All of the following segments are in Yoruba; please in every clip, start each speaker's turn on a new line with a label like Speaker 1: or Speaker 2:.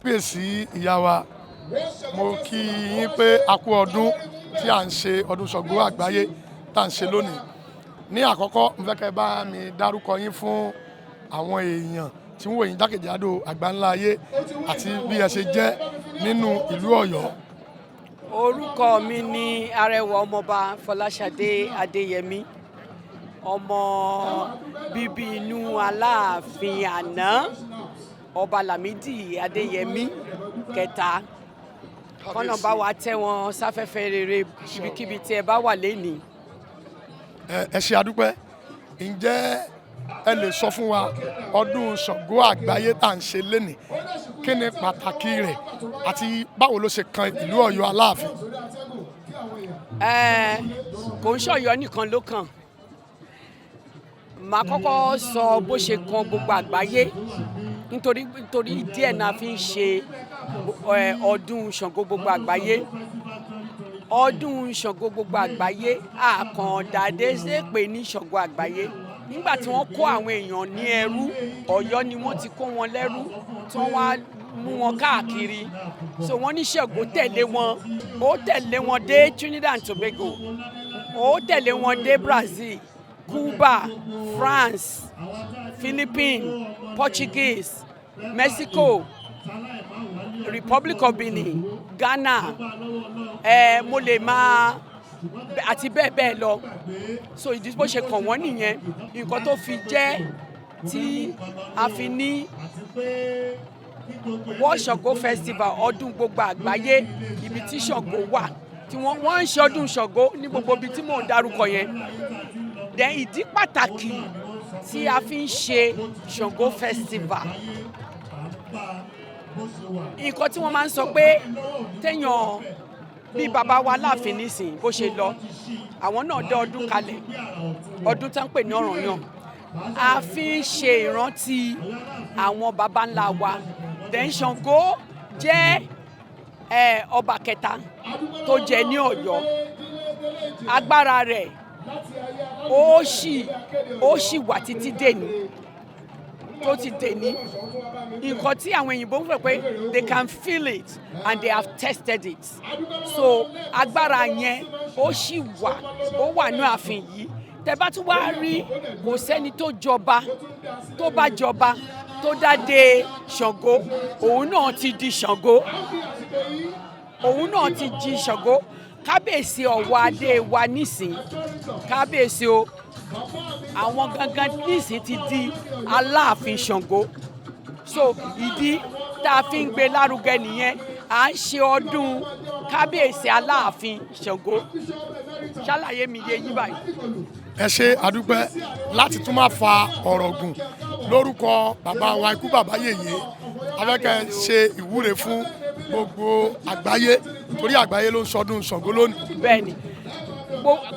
Speaker 1: kábíyèsí ìyá wa mo kí yín pé a kú ọdún tí à ń ṣe ọdún Ṣàngó àgbáyé tá à ń ṣe lónìí. Ní àkọ́kọ́ mo fẹ́ kẹ́ bá mi dárúkọ yín fún àwọn èèyàn tí ń wò yín jákèjádò àgbáńlá ayé àti bí ẹ ṣe jẹ́ nínú ìlú Ọ̀yọ́.
Speaker 2: Orúkọ mi ni Arẹwà ọmọọba Folasade Adeyemi, ọmọ bíbí inú Alaafin àná ọba Lamidi Adeyemi kẹta. Kọ́nà bá wa tẹ́ wọn sáfẹ́fẹ́ rere ibikíbi tí ẹ bá wà lénìí.
Speaker 1: Ẹ ṣé àdúpẹ́. Ǹjẹ́ ẹ lè sọ fún wa ọdún Ṣàngó àgbáyé tá à ń ṣe lénìí kí ni pàtàkì rẹ̀ àti báwo ló ṣe kan ìlú Ọ̀yọ́ Aláàfin?
Speaker 2: Kò ń ṣọ̀yọ́ nìkan ló kàn. Màá kọ́kọ́ sọ bó ṣe kan gbogbo àgbáyé nítorí díẹ̀ náà fi ń ṣe ọdún Ṣàngó gbogbo àgbáyé. Ọdún Ṣàngó gbogbo àgbáyé àkàndàdé ṣe pé ní Ṣàngó àgbáyé. Nígbà tí wọ́n kó àwọn èèyàn ní ẹrú, Ọ̀yọ́ ni wọ́n ti kó wọn lẹ́rú tí wọ́n wá mú wọn káàkiri. So wọ́n ní Ṣàngó tẹ̀lé wọn, ó tẹ̀lé wọn dé Trinidad and Tobago, ó tẹ̀lé wọn dé Brazil, Cuba, France, Philippines, Portuguese, Mexico, Republic of Benin, Ghana, mo lè máa àti bẹ́ẹ̀ bẹ́ẹ̀ lọ. So ìdí bó ṣe kàn wọ́n nìyẹn. Nǹkan tó fi jẹ́ tí a fi ní World Sango Festival ọdún gbogbo àgbáyé, ibi tí Ṣàngó wà, tí wọ́n ń ṣe ọdún Ṣàngó ní gbogbo ibi tí mò ń dárúkọ yẹn. Then ìdí pàtàkì tí a fi ń ṣe Sango Festival, nǹkan tí wọ́n máa ń sọ pé téèyàn bí bàbá wa Láàfin nísìn bó ṣe lọ, àwọn náà dá ọdún kalẹ̀, ọdún tó ń pè ní Ọ̀rànyàn. A fi ń ṣe ìrántí àwọn baba ńlá wa. Then Ṣàngó jẹ́ ọba kẹta tó jẹ ní Ọ̀yọ́. Agbára rẹ̀ ó sì wà títí dèní tó ti dèní. Nǹkan tí àwọn òyìnbó ń fẹ́ pé they can feel it and they have tested it. So agbára yẹn ó sì wà, ó wà ní ààfin yìí. Tẹ́ bá tún wá rí, kò sẹ́ni tó jọba tó bá jọba tó dádé Ṣàngó, òun náà ti di Ṣàngó, òun náà ti di Ṣàngó. Kábíyèsí Ọ̀wọ̀ adé wa nísìn, kábíyèsí o, àwọn gangan nísìn ti di Aláàfin Ṣàngó. So ìdí tá a fi ń gbé lárugẹ nìyẹn. À ń ṣe ọdún kábíyèsí Aláàfin Ṣàngó. Ṣàlàyé mi yé yín báyìí.
Speaker 1: Ẹ ṣé àdúpẹ́. Láti tún máa fa ọ̀rọ̀ gùn lórúkọ bàbá wa ikú bàbá yèyé, a fẹ́ kẹ́ ṣe ìwúre fún gbogbo àgbáyé torí àgbáyé ló ń ṣọdún Ṣàngó lónìí.
Speaker 2: Bẹ́ẹ̀ni,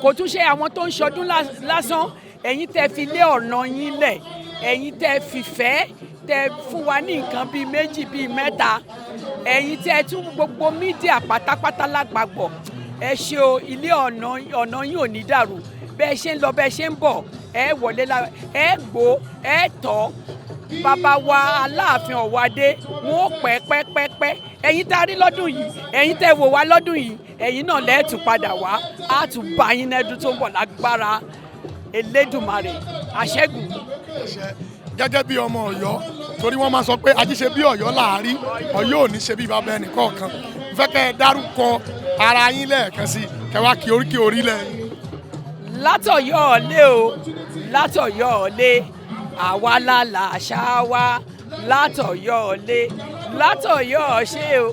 Speaker 2: kò tún ṣe àwọn tó ń ṣọdún lásán. Ẹ̀yin tẹ́ fi lé ọ̀nà yín lẹ̀, ẹ̀yin tẹ́ fìfẹ́ tẹ́ fún wa ní nǹkan bíi méjì bíi mẹ́ta, ẹ̀yin tẹ́ tún gbogbo mídíà pátápátá lágbàgbọ́. Ẹ ṣe o, ilé ọ̀nà yín ò ní dàrú. Bẹ́ẹ̀ ṣe ń lọ bẹ́ẹ̀ ṣe ń bọ̀, ẹ wọlé ẹ gbó ẹ tọ́. Bàbá wa Aláàfin Ọ̀wọ̀ adé wọn ó pẹ́. Ẹ̀yin tá a rí lọ́dún yìí, ẹ̀yin tẹ́ wò wá lọ́dún yìí, ẹ̀yin náà lẹ́ẹ̀tún padà wá. Á tún bá yín lẹ́dún tó ń bọ̀ lágbára Elédùmarè àṣẹ́gun.
Speaker 1: Gẹ́gẹ́ bí ọmọ Ọ̀yọ́, torí wọ́n máa sọ pé ajíṣe bí Ọ̀yọ́ láàárí, Ọ̀yọ́ ò ní ṣe bí bàbá ẹnì kọ̀ọ̀kan. Fẹ́ kẹ́ ẹ dárúkọ ara yín lẹ́ẹ̀kan sí, kẹ́ wá kí oríkì orílẹ̀ yín.
Speaker 2: Látọ̀yọ́ ọ̀lé o, látọ̀yọ́ ọ̀lé, àwa làṣà wa. Látọ̀yọ́ ọ̀lé, látọ̀yọ́ ọ̀ṣẹ́ o,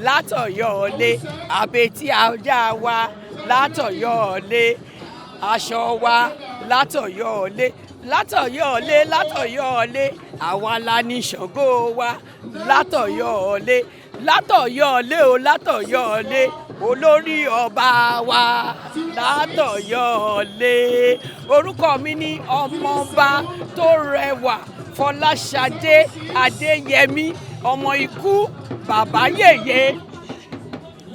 Speaker 2: látọ̀yọ́ ọ̀lé, àbètí ajá wa. Látọ̀yọ́ ọ̀lé, aṣọ wa. Látọ̀yọ́ ọ̀lé, látọ̀yọ́ ọ̀lé, látọ̀yọ́ ọ̀lé, àwa la ní Ṣàngó wa. Látọ̀yọ́ ọ̀lé, látọ̀yọ́ ọ̀lé o, látọ̀yọ́ ọ̀lé, olórí ọba wa. Látọ̀yọ́ ọ̀lé. Orúkọ mi ni ọmọọba tó rẹwà Folasade Adeyemi, ọmọ ikú bàbá yèyé.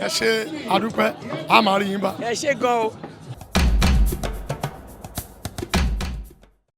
Speaker 1: Ẹ ṣé àdúpẹ́, a máa rí yín bá.
Speaker 2: Ẹ ṣé gan o.